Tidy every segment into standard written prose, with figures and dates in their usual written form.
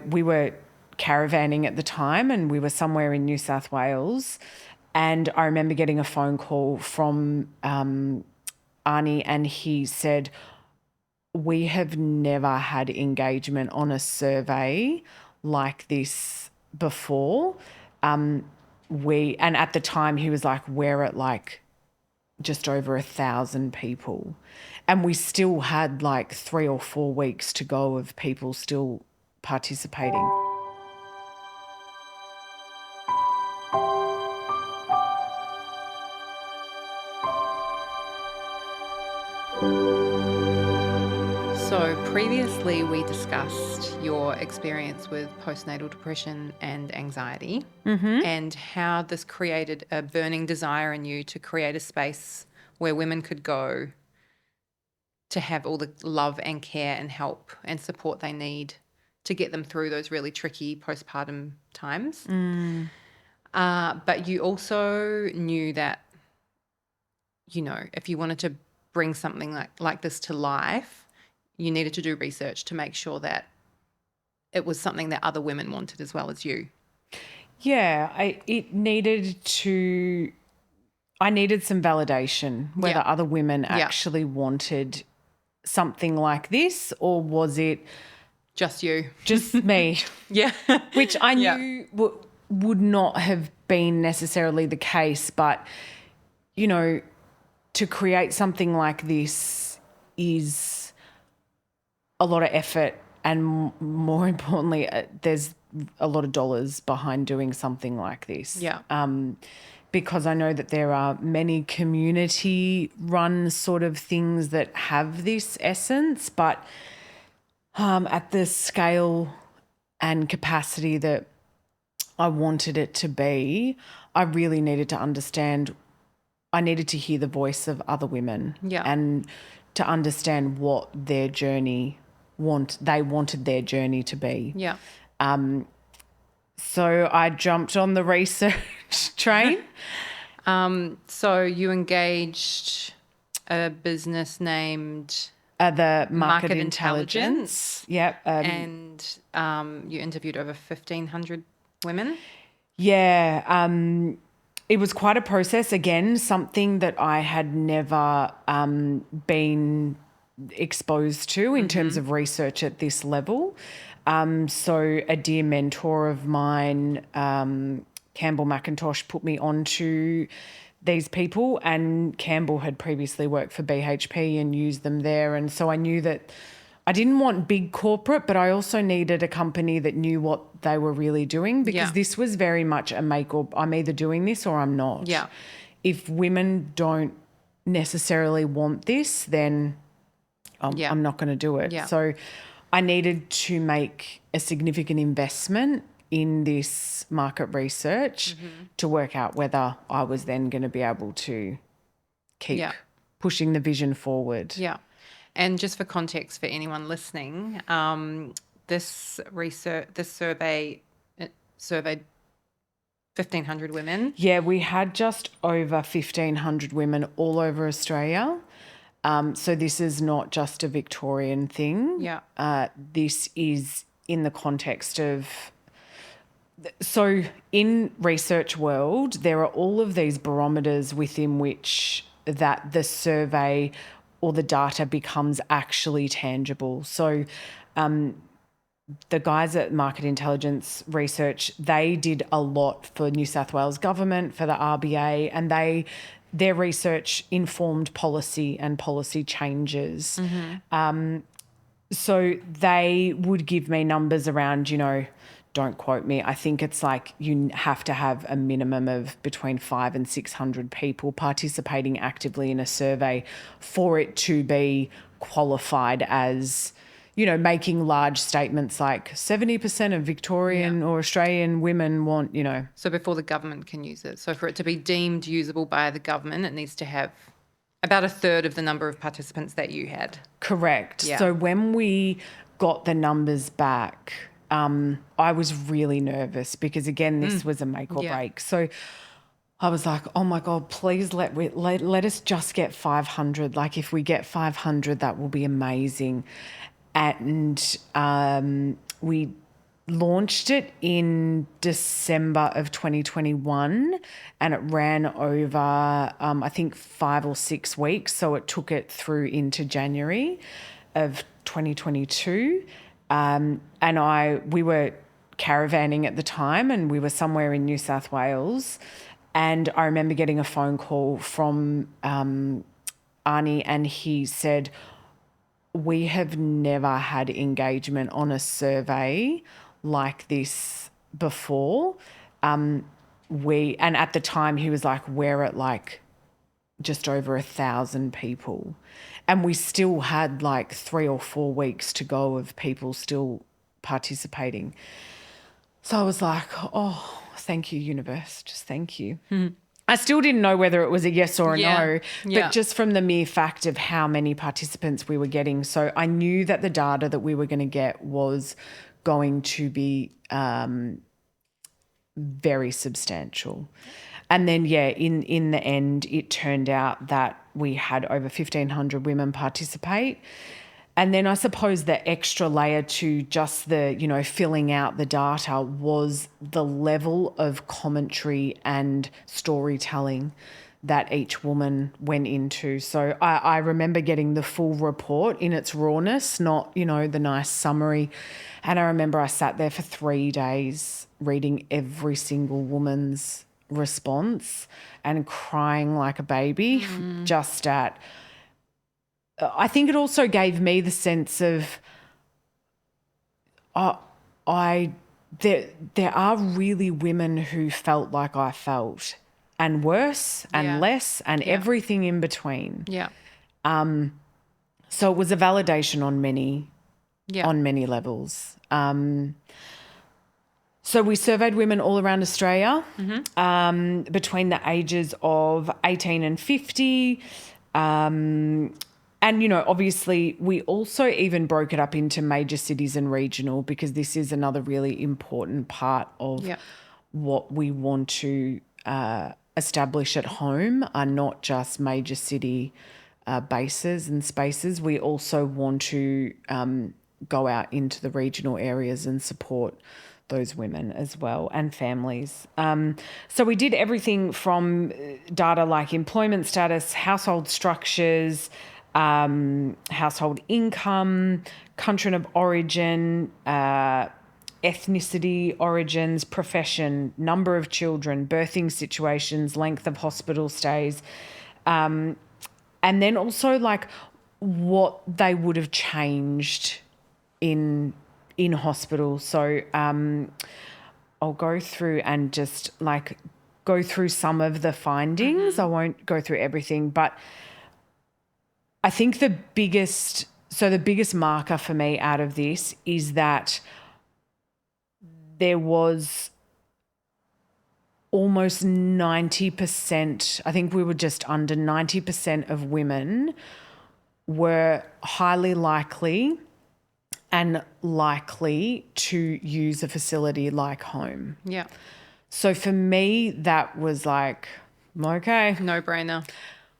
We were caravanning at the time and we were somewhere in New South Wales, and I remember getting a phone call from Arnie, and he said, we have never had engagement on a survey like this before. And at the time he was like, we're at like just over 1,000 people, and we still had like 3 or 4 weeks to go of people still participating. So previously we discussed your experience with postnatal depression and anxiety, and how this created a burning desire in you to create a space where women could go to have all the love and care and help and support they need to get them through those really tricky postpartum times. But you also knew that, you know, if you wanted to bring something like this to life, you needed to do research to make sure that it was something that other women wanted as well as you. Yeah, I needed some validation whether other women actually wanted something like this, or was it just you? Just me. Yeah. Which I knew would not have been necessarily the case, but, you know, to create something like this is a lot of effort, and more importantly, there's a lot of dollars behind doing something like this. Yeah. Because I know that there are many community-run sort of things that have this essence, but at the scale and capacity that I wanted it to be, I really needed to understand. I needed to hear the voice of other women, and to understand what their journey they wanted their journey to be. Yeah. So I jumped on the research train. So you engaged a business named the Market Intelligence. Yep. And you interviewed over 1,500 women. Yeah. It was quite a process. Again, something that I had never been exposed to in terms of research at this level. So a dear mentor of mine, Campbell McIntosh, put me onto these people, and Campbell had previously worked for BHP and used them there. And so I knew that I didn't want big corporate, but I also needed a company that knew what they were really doing, because this was very much a make or I'm either doing this or I'm not. Yeah. If women don't necessarily want this, then I'm not going to do it. Yeah. So I needed to make a significant investment in this market research to work out whether I was then going to be able to keep pushing the vision forward. Yeah. And just for context for anyone listening, this survey surveyed 1,500 women. Yeah, we had just over 1,500 women all over Australia. So this is not just a Victorian thing. Yeah. This is in the context of... So in research world, there are all of these barometers within which that the survey or the data becomes actually tangible. So the guys at Market Intelligence Research, they did a lot for New South Wales government, for the RBA, and their research informed policy and policy changes. So they would give me numbers around, you know, don't quote me, I think it's like you have to have a minimum of between 500 and 600 people participating actively in a survey for it to be qualified as, you know, making large statements like 70% of Victorian or Australian women want, you know. So before the government can use it. So for it to be deemed usable by the government, it needs to have about a third of the number of participants that you had. Correct. Yeah. So when we got the numbers back, I was really nervous because, again, this was a make or break. So I was like, oh, my God, please let us just get 500. Like, if we get 500, that will be amazing. And we launched it in December of 2021 and it ran over, I think, 5 or 6 weeks. So it took it through into January of 2022. And we were caravanning at the time and we were somewhere in New South Wales. And I remember getting a phone call from Arnie and he said, we have never had engagement on a survey like this before. And at the time he was like, we're at like just over 1,000 people. And we still had like 3 or 4 weeks to go of people still participating. So I was like, oh, thank you, universe. Just thank you. I still didn't know whether it was a yes or a no, but just from the mere fact of how many participants we were getting. So I knew that the data that we were going to get was going to be very substantial. And then, in the end, it turned out that we had over 1,500 women participate. And then I suppose the extra layer to just the, filling out the data was the level of commentary and storytelling that each woman went into. So I remember getting the full report in its rawness, not, the nice summary. And I remember I sat there for 3 days reading every single woman's response and crying like a baby just at... I think it also gave me the sense of there are really women who felt like I felt, and worse and less and everything in between. Yeah. So it was a validation on many levels. So we surveyed women all around Australia between the ages of 18 and 50. And, obviously we also even broke it up into major cities and regional because this is another really important part of what we want to establish at home are not just major city bases and spaces. We also want to go out into the regional areas and support those women as well and families. So we did everything from data like employment status, household structures, household income, country of origin, ethnicity, origins, profession, number of children, birthing situations, length of hospital stays, and then also like what they would have changed in hospital. So I'll go through and just like go through some of the findings. I won't go through everything, but I think the biggest marker for me out of this is that there was almost 90%, I think we were just under 90% of women were highly likely and likely to use a facility like Homb. Yeah. So for me, that was like, okay. No brainer.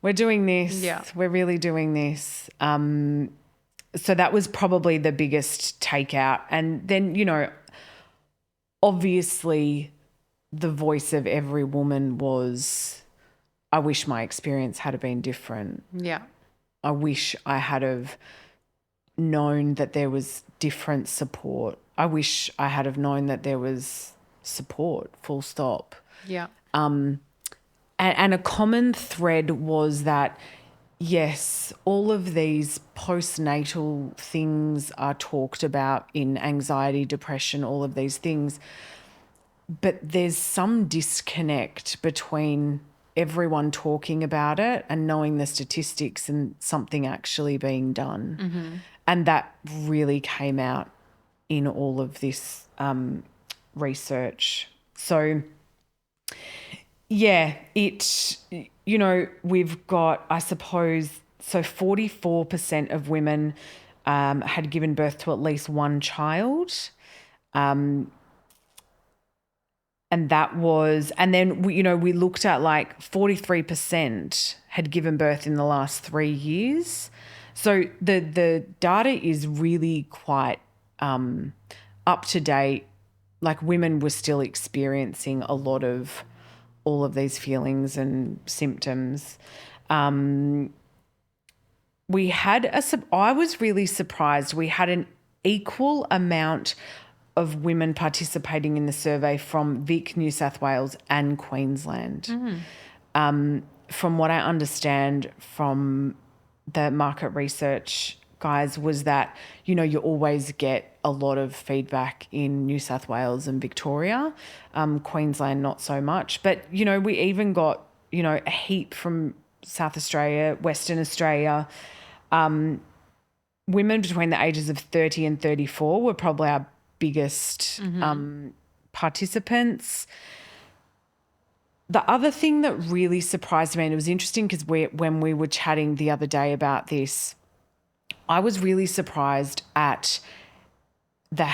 We're doing this. Yeah. We're really doing this. So that was probably the biggest takeout. And then, obviously the voice of every woman was, I wish my experience had been different. Yeah. I wish I had have known that there was different support. I wish I had have known that there was support, full stop. Yeah. And a common thread was that, yes, all of these postnatal things are talked about in anxiety, depression, all of these things, but there's some disconnect between everyone talking about it and knowing the statistics and something actually being done. And that really came out in all of this research. So... yeah, we've got, I suppose, so 44% of women had given birth to at least one child. And that was, and then, we looked at like 43% had given birth in the last 3 years. So the data is really quite up to date. like women were still experiencing a lot of all of these feelings and symptoms. I was really surprised. We had an equal amount of women participating in the survey from Vic, New South Wales and Queensland. From what I understand from the market research guys was that, you know, you always get a lot of feedback in New South Wales and Victoria, Queensland not so much. But, you know, we even got, you know, a heap from South Australia, Western Australia. Women between the ages of 30 and 34 were probably our biggest participants. The other thing that really surprised me, and it was interesting because when we were chatting the other day about this, I was really surprised at the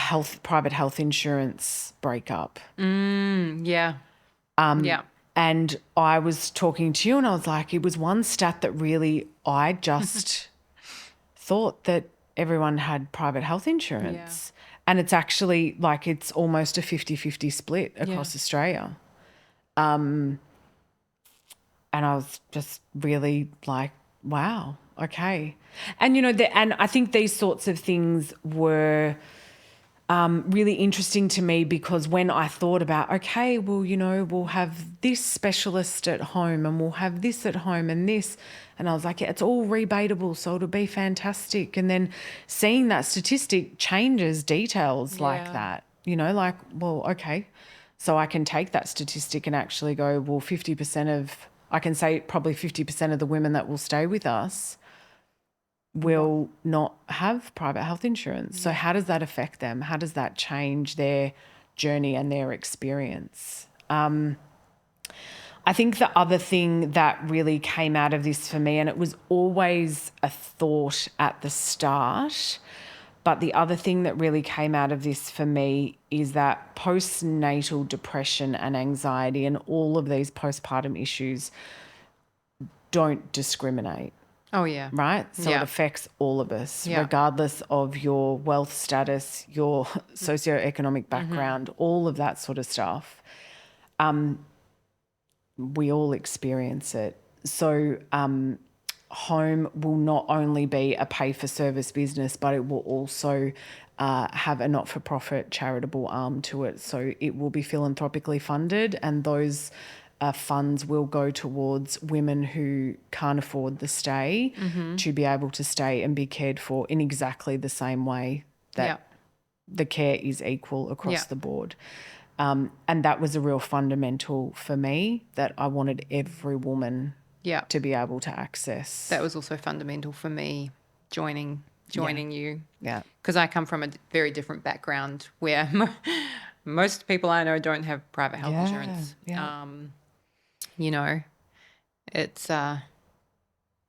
private health insurance breakup. Yeah. And I was talking to you and I was like, it was one stat that really, I just thought that everyone had private health insurance. And it's actually like it's almost a 50-50 split across Australia. And I was just really like, wow, okay. And, you know, and I think these sorts of things were really interesting to me because when I thought about, okay, well, you know, we'll have this specialist at home and we'll have this at home and this. And I was like, yeah, it's all rebatable, so it'll be fantastic. And then seeing that statistic changes details like that, you know, like, well, okay. So I can take that statistic and actually go, well, I can say probably 50% of the women that will stay with us will not have private health insurance. So how does that affect them? How does that change their journey and their experience? I think the other thing that really came out of this for me, and it was always a thought at the start, but the other thing that really came out of this for me is that postnatal depression and anxiety and all of these postpartum issues don't discriminate. Oh, yeah. Right? So it affects all of us, regardless of your wealth status, your socioeconomic background, all of that sort of stuff. We all experience it. So Home will not only be a pay-for-service business, but it will also have a not-for-profit charitable arm to it. So it will be philanthropically funded, and those funds will go towards women who can't afford the stay to be able to stay and be cared for in exactly the same way that the care is equal across the board. And that was a real fundamental for me, that I wanted every woman to be able to access. That was also fundamental for me joining you. Yeah. Because I come from a very different background where most people I know don't have private health insurance. Yeah. You know, it's I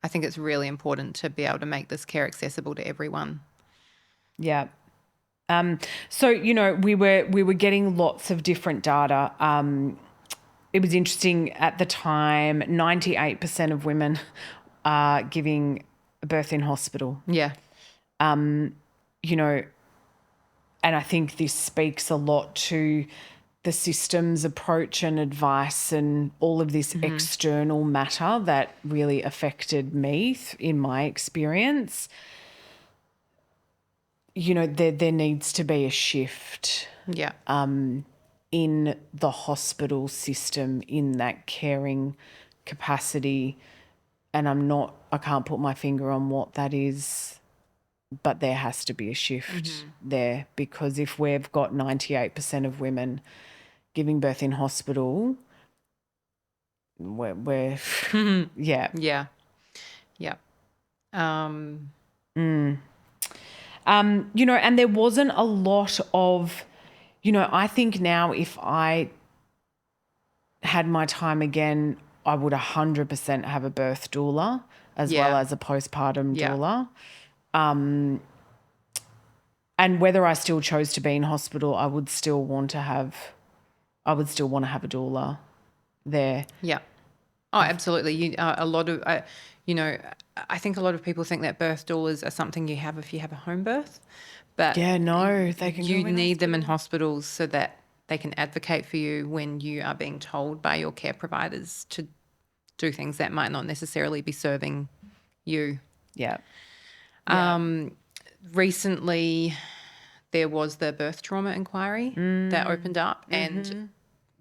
think it's really important to be able to make this care accessible to everyone. Yeah. So, you know, we were getting lots of different data. It was interesting at the time, 98% of women are giving birth in hospital. Yeah. You know, and I think this speaks a lot to the system's approach and advice and all of this external matter that really affected me in my experience. You know, there needs to be a shift in the hospital system, in that caring capacity. And I can't put my finger on what that is, but there has to be a shift there, because if we've got 98% of women giving birth in hospital, we're Yeah. You know, and there wasn't a lot of, you know, I think now if I had my time again, I would 100% have a birth doula as well as a postpartum doula. And whether I still chose to be in hospital, I would still want to have a doula there. Yeah. Oh, absolutely. I think a lot of people think that birth doulas are something you have if you have a home birth, but Yeah, no, they can. You need them in hospitals so that they can advocate for you when you are being told by your care providers to do things that might not necessarily be serving you. Yeah. Recently, there was the birth trauma inquiry that opened up, and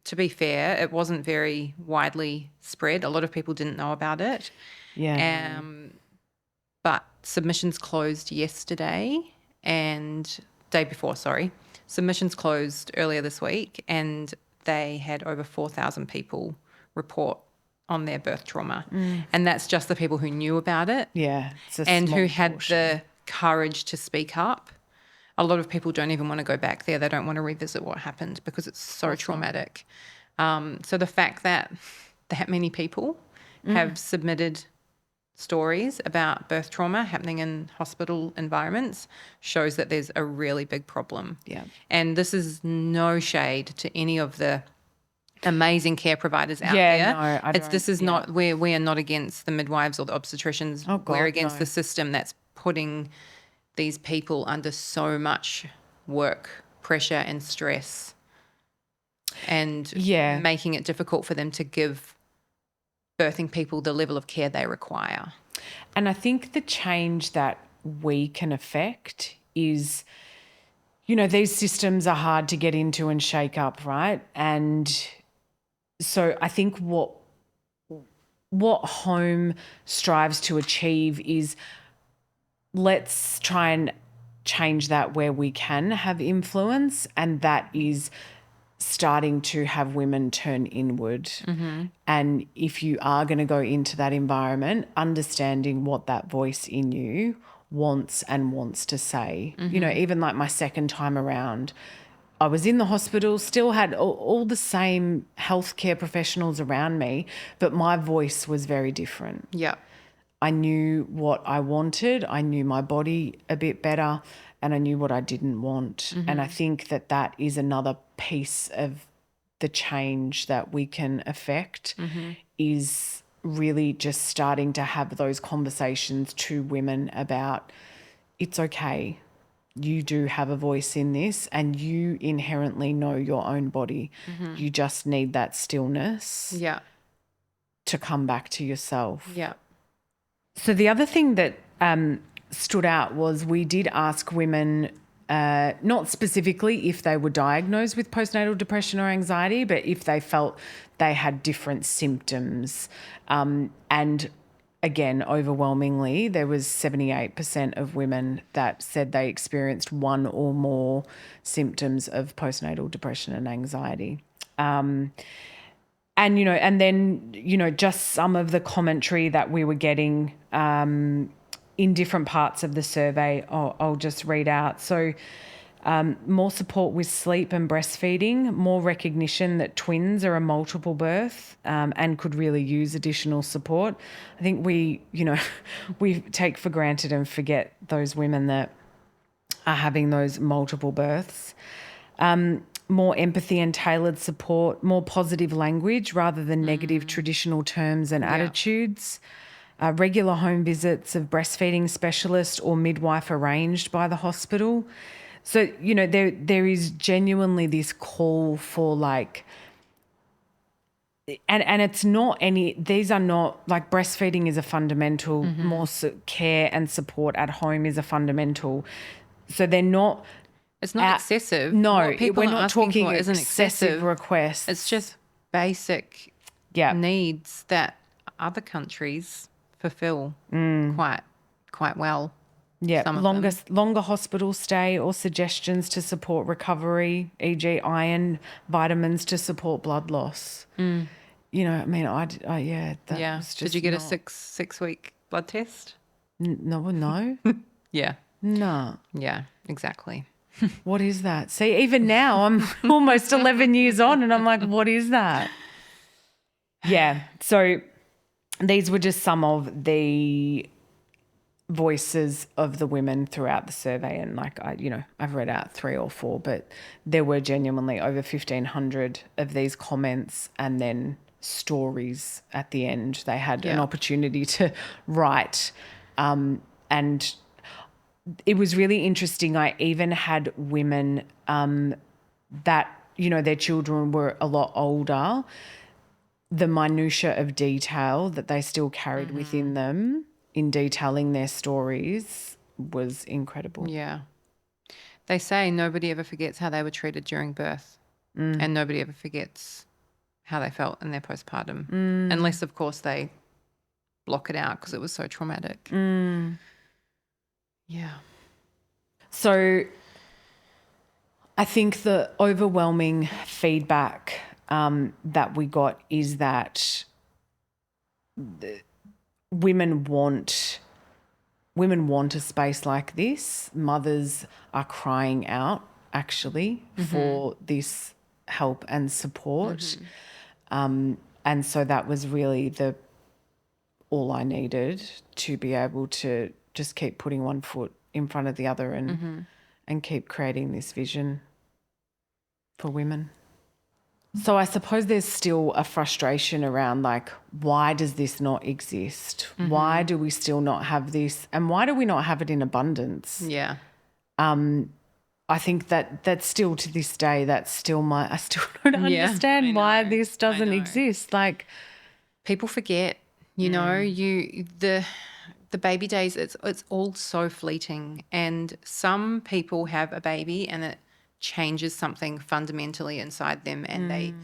to be fair, it wasn't very widely spread. A lot of people didn't know about it. Yeah. But submissions closed yesterday and day before, sorry. Submissions closed earlier this week, and they had over 4,000 people report on their birth trauma. And that's just the people who knew about it Yeah. It's a and small who had portion. the courage to speak up. A lot of people don't even want to go back there. They don't want to revisit what happened because it's so traumatic. So the fact that that many people have submitted stories about birth trauma happening in hospital environments shows that there's a really big problem. Yeah. And this is no shade to any of the amazing care providers out Yeah, there. no, I This don't- is not where we are not against the midwives or the obstetricians. Oh, God, we're against no. the system that's putting these people under so much work pressure and stress and Yeah. making it difficult for them to give birthing people the level of care they require. And I think the change that we can affect is, you know, these systems are hard to get into and shake up, right? And so I think what Home strives to achieve is let's try and change that where we can have influence, and that is starting to have women turn inward. And if you are going to go into that environment, understanding what that voice in you wants to say. You know, even like my second time around, I was in the hospital, still had all the same healthcare professionals around me, but my voice was very different. Yeah. I knew what I wanted. I knew my body a bit better, and I knew what I didn't want. And I think that that is another piece of the change that we can affect is really just starting to have those conversations to women about it's okay. You do have a voice in this, and you inherently know your own body. You just need that stillness Yeah. to come back to yourself. Yeah. So the other thing that stood out was we did ask women, not specifically if they were diagnosed with postnatal depression or anxiety, but if they felt they had different symptoms. And again, overwhelmingly, there was 78% of women that said they experienced one or more symptoms of postnatal depression and anxiety. And, you know, and then, you know, just some of the commentary that we were getting in different parts of the survey, I'll just read out. So more support with sleep and breastfeeding, more recognition that twins are a multiple birth and could really use additional support. I think we take for granted and forget those women that are having those multiple births. More empathy and tailored support, more positive language rather than negative traditional terms and attitudes, regular home visits of breastfeeding specialist or midwife arranged by the hospital. So, you know, there is genuinely this call for like, and it's not these are not like breastfeeding is a fundamental, more care and support at home is a fundamental. So they're not. It's not excessive. No, What people we're are not asking talking for isn't excessive requests. It's just basic needs that other countries fulfill quite well. Yeah, some of them. longer hospital stay or suggestions to support recovery, e.g. iron, vitamins to support blood loss. You know, I mean, that was just Did you get a not- 6-week blood test? No. Yeah. No. Yeah, exactly. What is that? See, even now I'm almost 11 years on and I'm like, what is that? Yeah. So these were just some of the voices of the women throughout the survey. And like, I've read out 3 or 4, but there were genuinely over 1,500 of these comments and then stories at the end. They had an opportunity to write and it was really interesting. I even had women that, their children were a lot older, the minutiae of detail that they still carried within them in detailing their stories was incredible. Yeah. They say nobody ever forgets how they were treated during birth, and nobody ever forgets how they felt in their postpartum, unless, of course, they block it out because it was so traumatic. Yeah. So I think the overwhelming feedback that we got is that women want a space like this. Mothers are crying out actually for this help and support. And so that was really all I needed to be able to just keep putting one foot in front of the other and keep creating this vision for women. So I suppose there's still a frustration around, like, why does this not exist? Why do we still not have this? And why do we not have it in abundance? Yeah. I think that's still to this day, I still don't understand why this doesn't exist. Like, people forget, the baby days, it's all so fleeting, and some people have a baby and it changes something fundamentally inside them, and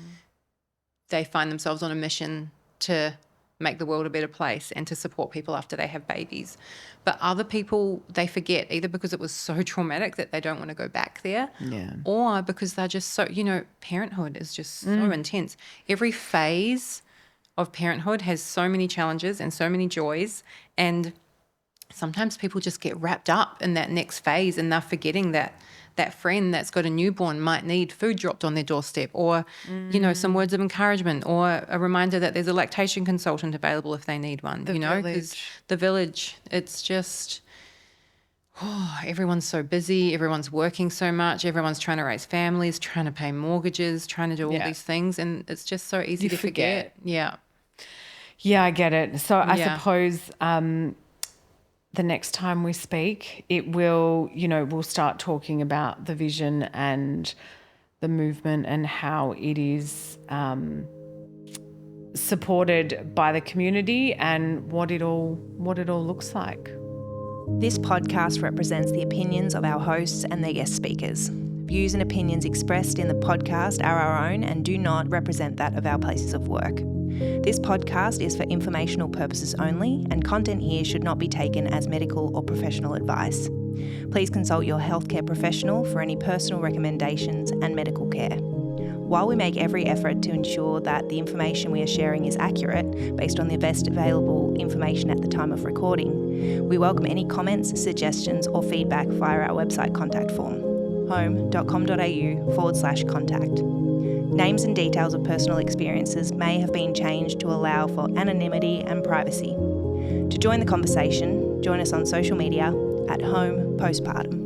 they find themselves on a mission to make the world a better place and to support people after they have babies. But other people, they forget, either because it was so traumatic that they don't want to go back there, or because they're just so, parenthood is just so intense. Every phase of parenthood has so many challenges and so many joys, and sometimes people just get wrapped up in that next phase, and they're forgetting that friend that's got a newborn might need food dropped on their doorstep, or, some words of encouragement, or a reminder that there's a lactation consultant available if they need one, because the village, it's just, everyone's so busy, everyone's working so much, everyone's trying to raise families, trying to pay mortgages, trying to do all these things, and it's just so easy to forget. Yeah. Yeah, I get it. So I suppose the next time we speak, it will, we'll start talking about the vision and the movement and how it is supported by the community and what it all looks like. This podcast represents the opinions of our hosts and their guest speakers. Views and opinions expressed in the podcast are our own and do not represent that of our places of work. This podcast is for informational purposes only, and content here should not be taken as medical or professional advice. Please consult your healthcare professional for any personal recommendations and medical care. While we make every effort to ensure that the information we are sharing is accurate based on the best available information at the time of recording, we welcome any comments, suggestions or feedback via our website contact form, homb.com.au/contact. Names and details of personal experiences may have been changed to allow for anonymity and privacy. To join the conversation, join us on social media at Homb Postpartum.